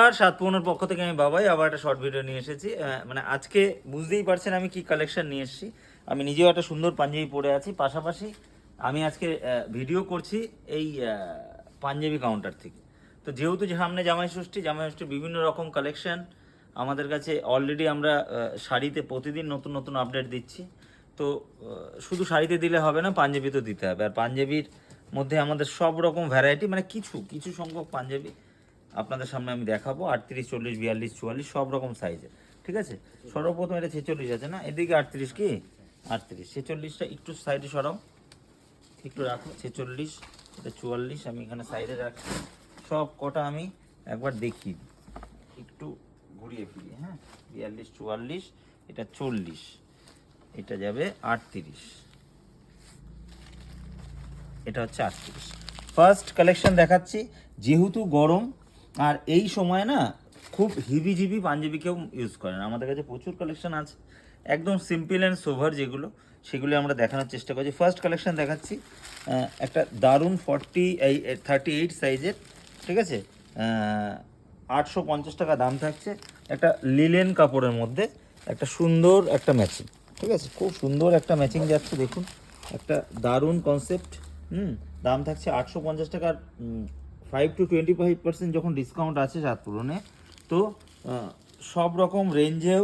নমস্কার, সাতপুরনের পক্ষ থেকে আমি বাবাই আবার একটা শর্ট ভিডিও নিয়ে এসেছি। মানে আজকে বুঝতেই পারছেন আমি কি কালেকশন নিয়ে এসেছি। আমি নিজেও একটা সুন্দর পাঞ্জাবি পরে আছি, পাশাপাশি আমি আজকে ভিডিও করছি এই পাঞ্জাবি কাউন্টার থেকে। তো যেহেতু সামনে জামাই ষষ্ঠী বিভিন্ন রকম কালেকশন আমাদের কাছে অলরেডি আমরা শাড়িতে প্রতিদিন নতুন নতুন আপডেট দিচ্ছি। তো শুধু শাড়িতে দিলে হবে না, পাঞ্জাবি তো দিতে হবে। আর পাঞ্জাবির মধ্যে আমাদের সব রকম ভ্যারাইটি, মানে কিছু কিছু সংখ্যক পাঞ্জাবি আপনাদের সামনে আমি দেখাবো। 38, 40, 42, 44 সব রকম সাইজের, ঠিক আছে। সর্বপ্রথম এটা 46 আছে না, এদিকে 38, কি 38, 46টা একটু সাইডে সরাও, একটু রাখো। 46, এটা 44 আমি এখানে সাইডে রাখছি। সব কটা আমি একবার দেখি, একটু ঘুরিয়ে ফিরিয়ে। হ্যাঁ, 42, 44, এটা 40, এটা যাবে 38, এটা হচ্ছে 38। ফার্স্ট কালেকশন দেখাচ্ছি। যেহেতু গরম আর এই সময় না খুব হিবিজিবি পাঞ্জাবি কেউ ইউজ করে না, আমাদের কাছে প্রচুর কালেকশন আছে একদম সিম্পল অ্যান্ড সোভার, সেগুলো আমরা দেখানোর চেষ্টা করছি। ফার্স্ট কালেকশন দেখাচ্ছি একটা দারুণ 38 সাইজের, ঠিক আছে। 850 টাকা দাম থাকছে। একটা লিলেন কাপড়ের মধ্যে একটা সুন্দর একটা ম্যাচিং, ঠিক আছে, খুব সুন্দর একটা ম্যাচিং যাচ্ছে। দেখুন একটা দারুণ কনসেপ্ট। দাম থাকছে 850 টাকার। 5 to 25% যখন ডিসকাউন্ট আছে সাতপুরনে, তো সব রকম রেঞ্জেও,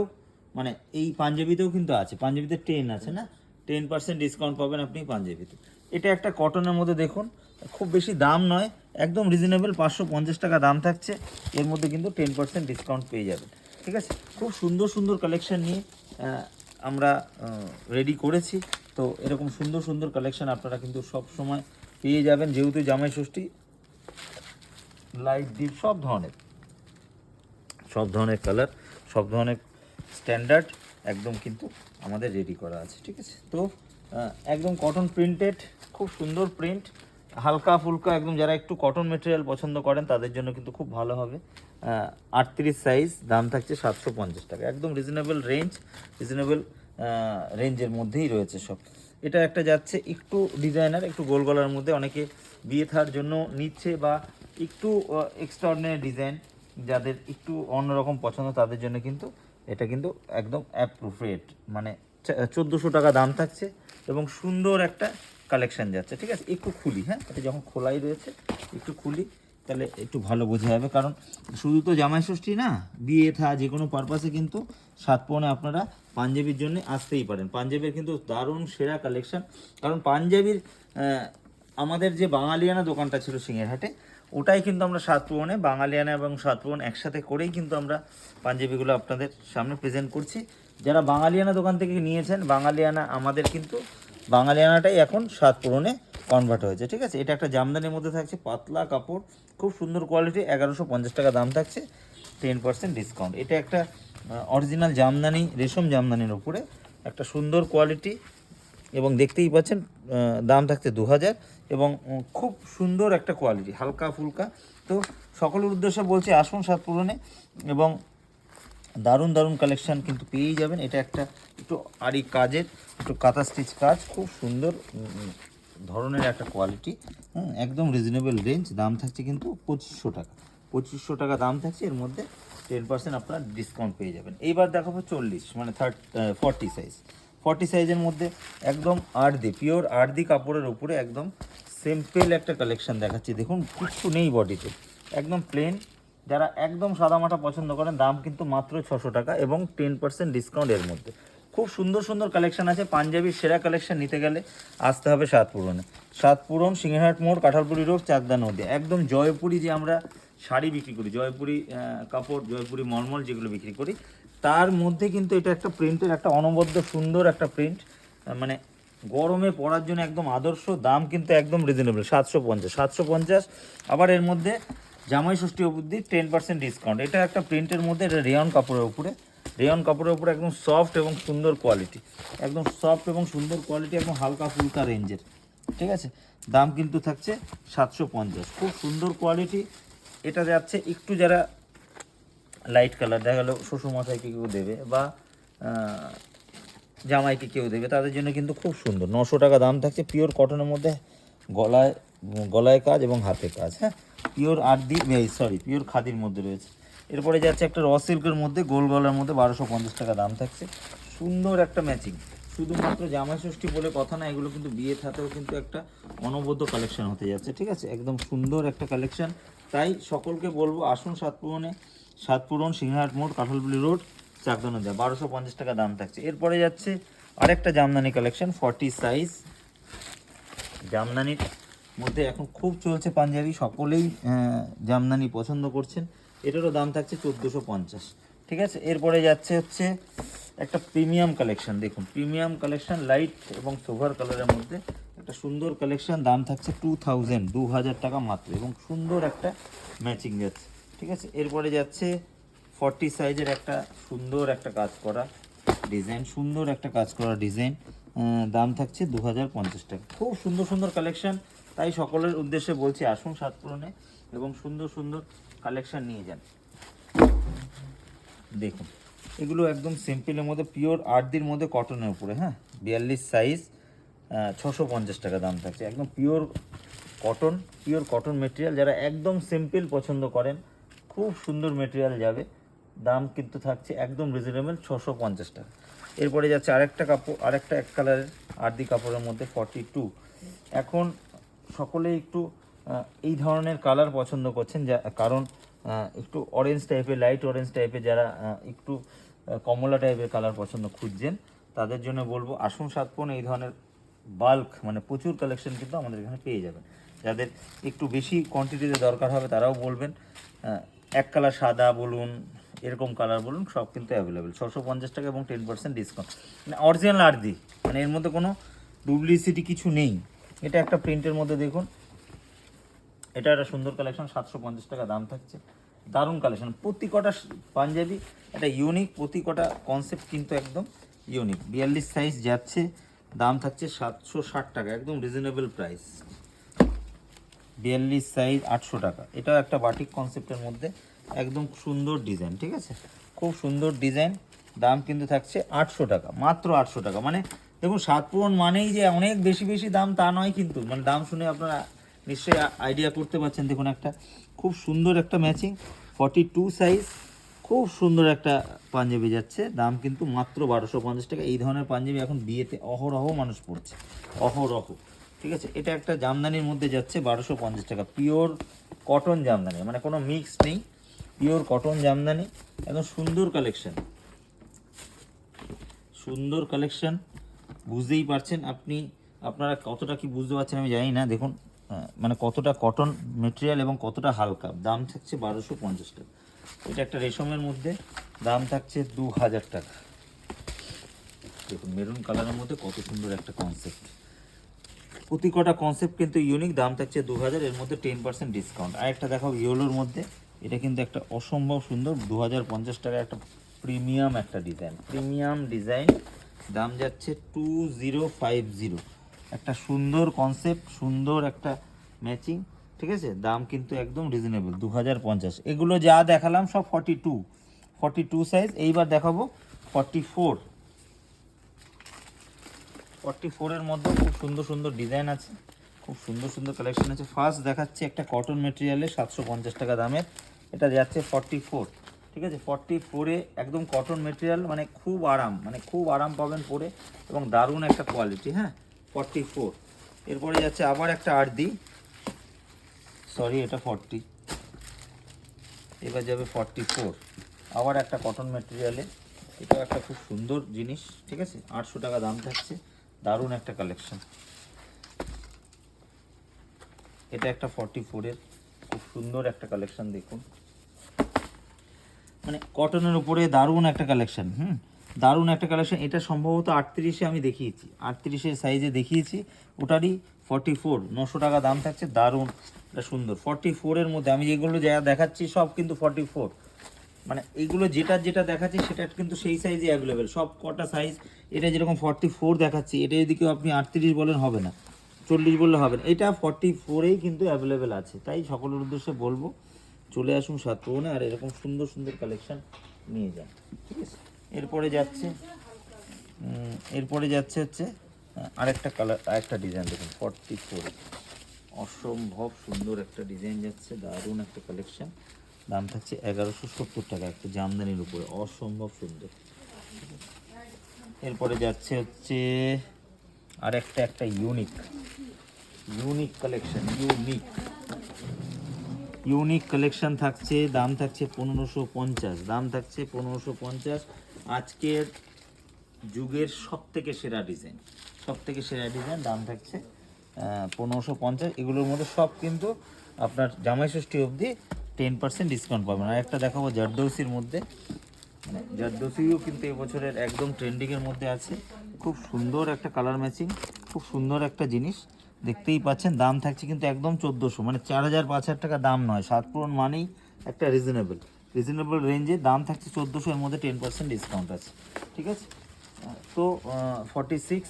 মানে এই পাঞ্জাবিতেও কিন্তু আছে। পাঞ্জাবিতে 10 আছে না, 10% ডিসকাউন্ট পাবেন আপনি পাঞ্জাবিতে। এটা একটা কটনের মধ্যে, দেখুন খুব বেশি দাম নয়, একদম রিজনেবল, 550 টাকা দাম থাকছে। এর মধ্যে কিন্তু 10% ডিসকাউন্ট পেয়ে যাবেন, ঠিক আছে। খুব সুন্দর সুন্দর কালেকশন নিয়ে আমরা রেডি করেছি। তো এরকম সুন্দর সুন্দর কালেকশন আপনারা কিন্তু সব সময় পেয়ে যাবেন, যেহেতু জামাই ষষ্ঠী। লাইট ডিপ সব ধরনের কালার, সব ধরনের স্ট্যান্ডার্ড একদম কিন্তু আমাদের রেডি করা আছে, ঠিক আছে। তো একদম কটন প্রিন্টেড, খুব সুন্দর প্রিন্ট, হালকা ফুলকা একদম। যারা একটু কটন মেটেরিয়াল পছন্দ করেন তাদের জন্য কিন্তু খুব ভালো হবে। 38 সাইজ, দাম থাকছে 750 টাকা, একদম রিজনেবল রেঞ্জের মধ্যেই রয়েছে সব। এটা একটা যাচ্ছে একটু ডিজাইনার, একটু গোল গলার মধ্যে, অনেকে বিয়ে থার জন্য নিচ্ছে, বা একটু এক্সট্রাঅর্ডিনারি ডিজাইন যাদের একটু অন্যরকম পছন্দ তাদের জন্য কিন্তু এটা কিন্তু একদম অ্যাপ্রোপ্রিয়েট। মানে 1400 টাকা দাম থাকছে এবং সুন্দর একটা কালেকশান যাচ্ছে, ঠিক আছে। একটু খুলি, হ্যাঁ, এটা যখন খোলাই রয়েছে একটু খুলি, তাহলে একটু ভালো বোঝা যাবে। কারণ শুধু তো জামাই ষষ্ঠী না, বিয়ে থা যে কোনো পারপাসে কিন্তু সাতপনে আপনারা পাঞ্জাবির জন্য আসতেই পারেন। পাঞ্জাবির কিন্তু দারুণ সেরা কালেকশান। কারণ পাঞ্জাবির আমাদের যে বাঙালিয়ানা দোকানটা ছিল সিংহেরহাটে, ওটাই কিন্তু আমরা সাতপুরনে বাঙালিয়ানা এবং সাতপুরন একসাথে করেই কিন্তু আমরা পাঞ্জাবিগুলো আপনাদের সামনে প্রেজেন্ট করছি। যারা বাঙালিয়ানা দোকান থেকে নিয়েছেন, বাঙালিয়ানা আমাদের কিন্তু বাঙালিয়ানাটাই এখন সাতপুরনে কনভার্ট হয়েছে, ঠিক আছে। এটা একটা জামদানির মধ্যে থাকছে, পাতলা কাপড়, খুব সুন্দর কোয়ালিটি, 1150 টাকা দাম থাকছে, 10% ডিসকাউন্ট। এটা একটা অরিজিনাল জামদানি, রেশম জামদানির উপরে একটা সুন্দর কোয়ালিটি, এবং দেখতেই পাচ্ছেন দাম থাকছে 2000, এবং খুব সুন্দর একটা কোয়ালিটি, হালকা ফুলকা। তো সকলের উদ্দেশ্যে বলছি আসুন সাতপুরনে, এবং দারুণ দারুণ কালেকশান কিন্তু পেয়েই যাবেন। এটা একটা একটু আরি কাজের, একটু কাঁথা স্টিচ কাজ, খুব সুন্দর ধরনের একটা কোয়ালিটি। একদম রিজনেবল রেঞ্জ, দাম থাকছে কিন্তু 2500 টাকা। 2500 টাকা দাম থাকছে, এর মধ্যে 10% আপনার ডিসকাউন্ট পেয়ে যাবেন। এইবার দেখাবো 40, মানে 40 সাইজ। 40 সাইজের মধ্যে একদম পিওর আর্দি কাপড়ের উপরে একদম সিম্পল একটা কালেকশন দেখাচ্ছি। দেখুন কিচ্ছু নেই বডিতে, একদম প্লেন। যারা একদম সাদামাটা পছন্দ করেন, দাম কিন্তু মাত্র 600 টাকা এবং 10% ডিসকাউন্ট এর মধ্যে। খুব সুন্দর সুন্দর কালেকশন আছে। পাঞ্জাবির সেরা কালেকশন নিতে গেলে আসতে হবে সাতপুরনে। সাতপুরন, সিংহহাট মোড়, কাঁঠালপুরি রোড, চাকদা নদী। একদম জয়পুরি যে আমরা শাড়ি বিক্রি করি, জয়পুরি কাপড়, জয়পুরি মলমল যেগুলো বিক্রি করি, তার মধ্যে কিন্তু এটা একটা প্রিন্টের একটা অনবদ্য সুন্দর একটা প্রিন্ট, মানে গরমে পরার জন্য একদম আদর্শ। দাম কিন্তু একদম রিজনেবল, 750। আবার এর মধ্যে জামাই ষষ্ঠী অবধি 10% ডিসকাউন্ট। এটা একটা প্রিন্টের মধ্যে, এটা রেয়ন কাপড়ের উপরে একদম সফট এবং সুন্দর কোয়ালিটি, একদম সফট এবং সুন্দর কোয়ালিটি, একদম হালকা ফুলকা রেঞ্জের, ঠিক আছে। দাম কিন্তু থাকছে 750, খুব সুন্দর কোয়ালিটি। এটা যাচ্ছে একটু, যারা লাইট কালার, দেখা গেলো শ্বশুরমশাইকে কেউ দেবে বা জামাইকে কেউ দেবে, তাদের জন্য কিন্তু খুব সুন্দর। 900 টাকা দাম থাকছে, পিওর কটনের মধ্যে, গলায় কাজ এবং হাতে কাজ। হ্যাঁ, পিওর খাদির মধ্যে রয়েছে। এরপরে যাচ্ছে একটা র সিল্কের মধ্যে গোল গলার মধ্যে 1250 টাকা দাম থাকছে। সুন্দর একটা ম্যাচিং, শুধুমাত্র জামাই ষষ্ঠী বলে কথা না, এগুলো কিন্তু বিয়ে থাতেও কিন্তু একটা অনবদ্য কালেকশন হতে যাচ্ছে, ঠিক আছে, একদম সুন্দর একটা কালেকশন। তাই সকলকে বলবো আসুন সাতপুরনে, সাতপুরন সিংহাট মোড়, কাঁঠালপুলি রোড, চাকদনদা, 1250 টাকা দাম থাকছে। এরপরে যাচ্ছে আরেকটা জামদানি কালেকশন 40 সাইজ। জামদানির মধ্যে এখন খুব চলছে পাঞ্জাবি, সকলেই জামদানি পছন্দ করছেন। এটারও দাম থাকছে 1450, ঠিক আছে। এরপরে যাচ্ছে হচ্ছে একটা প্রিমিয়াম কালেকশন, দেখুন প্রিমিয়াম কালেকশন লাইট এবং সোভার কালারের মধ্যে একটা সুন্দর কালেকশন, দাম থাকছে 2000 টাকা মাত্র, এবং সুন্দর একটা ম্যাচিং যাচ্ছে, ঠিক আছে। এরপরে যাচ্ছে 40 সাইজের একটা সুন্দর একটা কাজ করা ডিজাইন, সুন্দর একটা কাজ করা ডিজাইন, দাম থাকছে 2050 টাকা। খুব সুন্দর সুন্দর কালেকশন, তাই সকলের উদ্দেশ্যে বলছি আসুন সাতপুরনে এবং সুন্দর সুন্দর কালেকশন নিয়ে যান। দেখুন এগুলো একদম সিম্পলের মধ্যে পিওর আর্দির মধ্যে কটনের উপরে, হ্যাঁ, 42 সাইজ, 650 টাকা দাম থাকছে। একদম পিওর কটন মেটেরিয়াল, যারা একদম সিম্পল পছন্দ করেন, খুব সুন্দর মেটেরিয়াল যাবে, দাম কিন্তু থাকছে একদম রিজনেবল 650 টাকা। এরপরে যাচ্ছে আরেকটা কাপড়, আরেকটা এক কালারের আর্দি কাপড়ের মধ্যে 42। এখন সকলেই একটু এই ধরনের কালার পছন্দ করছেন, যা কারণ একটু অরেঞ্জ টাইপের, লাইট অরেঞ্জ টাইপের, যারা একটু কমলা টাইপের কালার পছন্দ খুঁজছেন, তাদের জন্য বলবো আসুন সাতপুরন, এই ধরনের বাল্ক মানে প্রচুর কালেকশন কিন্তু আমাদের এখানে পেয়ে যাবেন। যাদের একটু বেশি কোয়ান্টিটিতে দরকার হবে তারাও বলবেন, এক কালার সাদা বলুন, এরকম কালার বলুন, সব কিন্তু অ্যাভেলেবেল, 650 টাকা এবং 10% ডিসকাউন্ট। মানে অরিজিনাল আর্দি, মানে এর মধ্যে কোনো ডুপ্লিসিটি কিছু নেই। এটা একটা প্রিন্টের মধ্যে দেখুন, এটা একটা সুন্দর কালেকশন, 750 টাকা দাম থাকছে। দারুণ কালেকশন, প্রতি কটা পাঞ্জাবি একটা ইউনিক, প্রতি কটা কনসেপ্ট কিন্তু একদম ইউনিক। 42 সাইজ যাচ্ছে, দাম থাকছে 760 টাকা, একদম রিজনেবল প্রাইস। 42 সাইজ 800 টাকা। এটাও একটা বাটিক কনসেপ্টের মধ্যে একদম সুন্দর ডিজাইন, ঠিক আছে, খুব সুন্দর ডিজাইন, দাম কিন্তু থাকছে 800 টাকা, মাত্র 800 টাকা। মানে দেখুন সাতপুরন মানেই যে অনেক বেশি বেশি দাম তা নয় কিন্তু, মানে দাম শুনে আপনারা নিশ্চয়ই আইডিয়া করতে পারছেন। দেখুন একটা খুব সুন্দর একটা ম্যাচিং 42 সাইজ, খুব সুন্দর একটা পাঞ্জাবি যাচ্ছে, দাম কিন্তু মাত্র 1250 টাকা। এই ধরনের পাঞ্জাবি এখন বিয়েতে অহরহ মানুষ পড়ছে, অহরহ, ঠিক আছে। এটা একটা জামদানির মধ্যে যাচ্ছে 1250 টাকা, পিওর কটন জামদানি, মানে কোনো মিক্স নেই, পিওর কটন জামদানি, একদম সুন্দর কালেকশন, সুন্দর কালেকশন। বুঝতেই পারছেন আপনি, আপনারা কতটা কি বুঝতে পারছেন আমি জানি না। দেখুন মানে কতটা কটন মেটেরিয়াল এবং কতটা হালকা, দাম থাকছে 1250 টাকা। এটা একটা রেশমের মধ্যে, দাম থাকছে 2000 টাকা। দেখুন মেরুন কালারের মধ্যে কত সুন্দর একটা কনসেপ্ট, প্রতি কটা কনসেপ্ট কিন্তু ইউনিক, দাম থাকছে 2000, এর মধ্যে 10% ডিসকাউন্ট। আর একটা দেখাও ইয়েলোর মধ্যে, এটা কিন্তু একটা অসম্ভব সুন্দর 2050 টাকা, একটা প্রিমিয়াম একটা ডিজাইন, প্রিমিয়াম ডিজাইন, দাম যাচ্ছে 2050। একটা সুন্দর কনসেপ্ট, সুন্দর একটা ম্যাচিং, ঠিক আছে, দাম কিন্তু একদম রিজনেবল 2050। এগুলো যা দেখালাম সব 42 সাইজ। এইবার দেখাবো 44। 44-এর মধ্যে খুব সুন্দর সুন্দর ডিজাইন আছে, খুব সুন্দর সুন্দর কালেকশন আছে। ফার্স্ট দেখাচ্ছি একটা কটন মেটেরিয়ালে 750 টাকা দামের, এটা যাচ্ছে 44, ঠিক আছে। 44-এ একদম কটন মেটেরিয়াল, মানে খুব আরাম, মানে খুব আরাম পাবেন পরে, এবং দারুণ একটা কোয়ালিটি, হ্যাঁ, 44। এরপরে যাচ্ছে আবার একটা আর্দি, সরি এটা 40, এবার যাবে 44, আবার একটা কটন মেটেরিয়ালে, এটাও একটা খুব সুন্দর জিনিস, ঠিক আছে, 800 টাকা দাম থাকছে, দারুণ একটা কালেকশন। এটা একটা 44-এর খুব সুন্দর একটা কালেকশন, দেখুন মানে কটনের উপরে দারুণ একটা কালেকশন, দারুণ একটা কালেকশন। এটা সম্ভবত 38-এ আমি দেখিয়েছি, 38-এর সাইজে দেখিয়েছি, ওটারই 44, 900 টাকা দাম থাকছে, দারুণ এটা সুন্দর। 44-এর মধ্যে আমি যেগুলো যা দেখাচ্ছি সব কিন্তু 44, মানে এইগুলো যেটা যেটা দেখাচ্ছি সেটা কিন্তু সেই সাইজে অ্যাভেলেবেল, সব কটা সাইজ। এটা যেরকম 44 দেখাচ্ছি, এটা যদি কেউ আপনি 38 বলেন হবে না, 40 বললে হবে না, এটা 44-এই কিন্তু অ্যাভেলেবেল আছে। তাই সকলের উদ্দেশ্যে বলবো চলে আসুন সাতপুরনে, আর এরকম সুন্দর সুন্দর কালেকশন নিয়ে যান, ঠিক আছে। এরপরে যাচ্ছে হচ্ছে আরেকটা কালার, আরেকটা ডিজাইন দেখুন 44, অসম্ভব সুন্দর একটা ডিজাইন যাচ্ছে, দারুণ একটা কালেকশন, দাম থাকছে 1170 টাকা, একটা জামদানির উপরে, অসম্ভব সুন্দর। এরপরে যাচ্ছে হচ্ছে একটা ইউনিক কালেকশন, ইউনিক কালেকশন থাকছে, দাম থাকছে 1550, দাম থাকছে 1550। আজকের যুগের সব থেকে সেরা ডিজাইন, দাম থাকছে 1550। এগুলোর মধ্যে সব কিন্তু আপনার জামাই ষষ্ঠী অবধি 10% ডিসকাউন্ট পাবেন। আর একটা দেখাবো জারদৌসির মধ্যে, মানে জারদৌসিও কিন্তু এবছরের একদম ট্রেন্ডিংয়ের মধ্যে আছে। খুব সুন্দর একটা কালার ম্যাচিং, খুব সুন্দর একটা জিনিস, দেখতেই পাচ্ছেন। দাম থাকছে কিন্তু একদম 1400, মানে 4000-5000 টাকা দাম নয়। সাতপুরন মানেই একটা রিজনেবল রেঞ্জে দাম থাকছে 1400, এর মধ্যে 10% ডিসকাউন্ট আছে, ঠিক আছে। তো 46,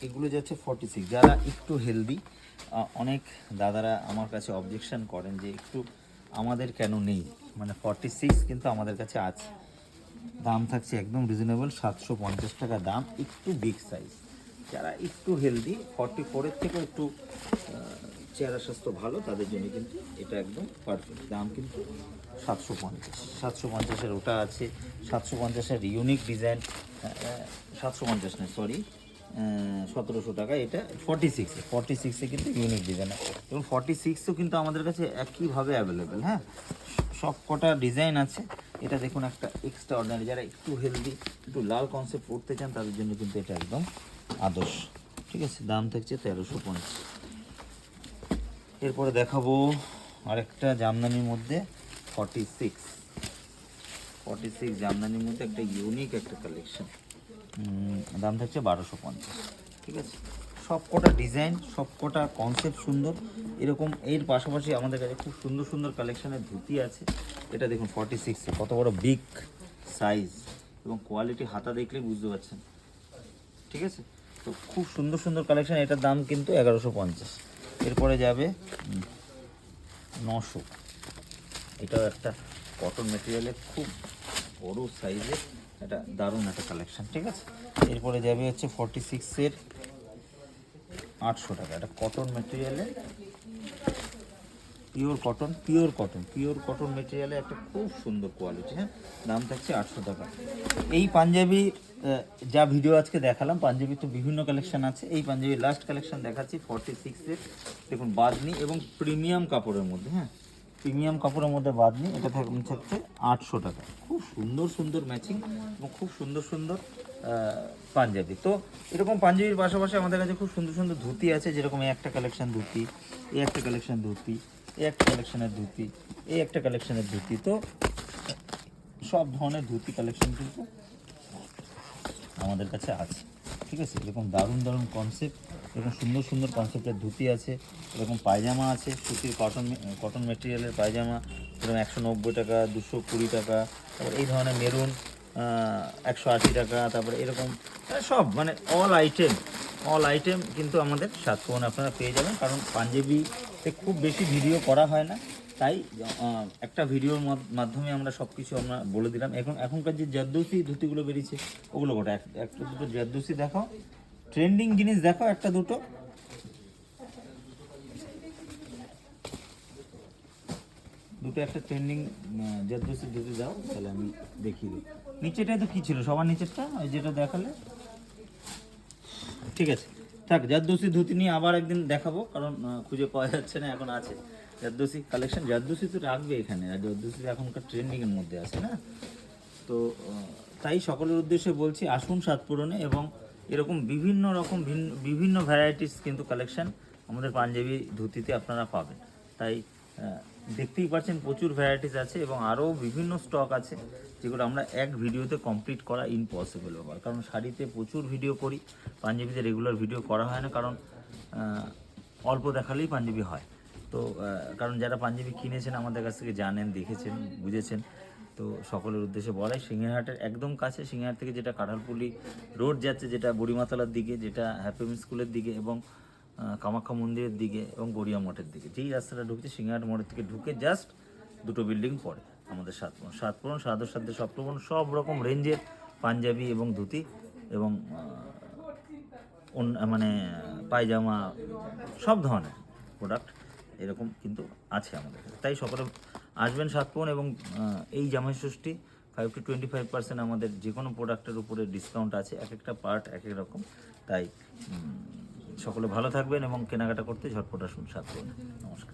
এগুলো যাচ্ছে 46। যারা একটু হেলদি, অনেক দাদারা আমার কাছে অবজেকশন করেন যে একটু আমাদের কেন নেই, মানে 46 কিন্তু আমাদের কাছে আছে। দাম থাকছে একদম রিজনেবল, 750 টাকা দাম, একটু বিগ সাইজ। যারা একটু হেলদি, 44-এর থেকেও একটু চেহারা স্বাস্থ্য ভালো, তাদের জন্য কিন্তু এটা একদম পারফেক্ট। দাম কিন্তু 750। ওটা আছে 750-এর ইউনিক ডিজাইন, 750 না সরি, 1700 টাকা। এটা 46-এ কিন্তু ইউনিক ডিজাইন, এবং 46ও কিন্তু আমাদের কাছে একইভাবে অ্যাভেলেবেল। হ্যাঁ, সব কটা ডিজাইন আছে। এটা দেখুন একটা এক্সট্রা অর্ডিনারি, যারা একটু হেলদি, একটু লাল কনসেপ্ট পড়তে চান, তাদের জন্য কিন্তু এটা একদম আদর্শ, ঠিক আছে। দাম থাকছে 1350। এরপরে দেখাবো আরেকটা জামদানির মধ্যে 46 জামদানির মধ্যে একটা ইউনিক একটা কালেকশন, দাম থাকছে 1250, ঠিক আছে। সব কটা ডিজাইন, সব কটা কনসেপ্ট সুন্দর। এরকম এর পাশাপাশি আমাদের কাছে খুব সুন্দর সুন্দর কালেকশানের ধুতি আছে। এটা দেখুন 46-এ কত বড় বিগ সাইজ, এবং কোয়ালিটি হাতা দেখলেই বুঝতে পারছেন, ঠিক আছে। তো খুব সুন্দর সুন্দর কালেকশান, এটার দাম কিন্তু 1150। এরপরে যাবে 900, এটাও একটা কটন মেটেরিয়ালের খুব বড় সাইজের, এটা দারুণ একটা কালেকশন, ঠিক আছে। এরপরে যাবে হচ্ছে 46-এর 800 টাকা, এটা কটন মেটেরিয়ালে, পিওর কটন মেটেরিয়ালে একটা খুব সুন্দর কোয়ালিটি। হ্যাঁ, দাম থাকছে 800 টাকা। এই পাঞ্জাবি যা ভিডিও আজকে দেখালাম, পাঞ্জাবি তো বিভিন্ন কালেকশন আছে, এই পাঞ্জাবি লাস্ট কালেকশন দেখাচ্ছি 46-এর। দেখুন বাঁধনি এবং প্রিমিয়াম কাপড়ের মধ্যে, হ্যাঁ প্রিমিয়াম কাপড়ের মধ্যে বাঁধনি, এটা থাকছে 800 টাকা। খুব সুন্দর সুন্দর ম্যাচিং এবং খুব সুন্দর সুন্দর পাঞ্জাবি। তো এরকম পাঞ্জাবির পাশাপাশি আমাদের কাছে খুব সুন্দর সুন্দর ধুতি আছে, যেরকম এই একটা কালেকশন ধুতি, এই একটা কালেকশন ধুতি, এই একটা কালেকশনের ধুতি, এই একটা কালেকশনের ধুতি। তো সব ধরনের ধুতি কালেকশন কিন্তু আমাদের কাছে আছে, ঠিক আছে। এরকম দারুণ দারুণ কনসেপ্ট, এরকম সুন্দর সুন্দর কনসেপ্টের ধুতি আছে, এরকম পায়জামা আছে, সুতির কটন মেটেরিয়ালের পায়জামা, এরকম 190 টাকা, 220 টাকা। তারপর এই ধরনের মেরুন 180 টাকা। তারপরে এরকম সব মানে অল আইটেম কিন্তু আমাদের সাতক্ষণ আপনারা পেয়ে যাবেন। কারণ পাঞ্জাবিতে খুব বেশি ভিডিও করা হয় না, তাই একটা ভিডিওর মাধ্যমে আমরা সব কিছু আমরা বলে দিলাম। এখনকার যে জারদৌসি ধুতিগুলো বেরিয়েছে, ওগুলো গোটা একটা দুটো জারদৌসি দেখাও, ট্রেন্ডিং জিনিস দেখাও একটা দুটো। একটা ট্রেন্ডিং জারদৌসি ধুতি দাও, তাহলে আমি দেখিয়ে দিই। নিচেটাই তো কী ছিল সবার নিচেরটা, ওই যেটা দেখালে, ঠিক আছে থাক। জারদৌসি ধুতি নিয়ে আবার একদিন দেখাবো, কারণ খুঁজে পাওয়া যাচ্ছে না, এখন আছে জারদৌসি কালেকশন। জারদৌসি তো রাখবে এখানে, আর জারদৌসি এখনকার ট্রেন্ডিংয়ের মধ্যে আছে না। তো তাই সকলের উদ্দেশ্যে বলছি, আসুন সাতপুরনে, এবং এরকম বিভিন্ন ভ্যারাইটিস কিন্তু কালেকশন আমাদের পাঞ্জাবি ধুতিতে আপনারা পাবেন। তাই দেখতেই পাচ্ছেন প্রচুর ভ্যারাইটিস আছে, এবং আরও বিভিন্ন স্টক আছে যেগুলো আমরা এক ভিডিওতে কমপ্লিট করা ইম্পসিবল ব্যাপার। কারণ শাড়িতে প্রচুর ভিডিও করি, পাঞ্জাবিতে রেগুলার ভিডিও করা হয় না, কারণ অল্প দেখালেই পাঞ্জাবি হয়। তো কারণ যারা পাঞ্জাবি কিনেছেন আমাদের কাছ থেকে জানেন, দেখেছেন, বুঝেছেন। তো সকলের উদ্দেশ্যে বলাই, সিংহেরহাটের একদম কাছে, সিংহেরহাট থেকে যেটা কাঁঠালপুলি রোড যাচ্ছে, যেটা বুড়িমাতলার দিকে, যেটা হ্যাপিম স্কুলের দিকে, এবং কামাখ্যা মন্দিরের দিকে, এবং গড়িয়া মঠের দিকে, যেই রাস্তাটা ঢুকছে সিংহেরহাট মোড়ের থেকে ঢুকে জাস্ট দুটো বিল্ডিং পড়ে আমাদের সাতপুরন সাদর সাধ্যে সপ্তমন, সব রকম রেঞ্জের পাঞ্জাবি এবং ধুতি এবং মানে পায়জামা, সব ধরনের প্রোডাক্ট এরকম কিন্তু আছে আমাদের কাছে। তাই সকলে আসবেন সাতপন, এবং এই জামাই ষষ্ঠী 5 to 25% আমাদের যে কোনো প্রোডাক্টের উপরে ডিসকাউন্ট আছে, এক একটা পার্ট এক এক রকম। তাই সকলে ভালো থাকবেন এবং কেনাকাটা করতে ঝটপট আসুন সাতপন। নমস্কার।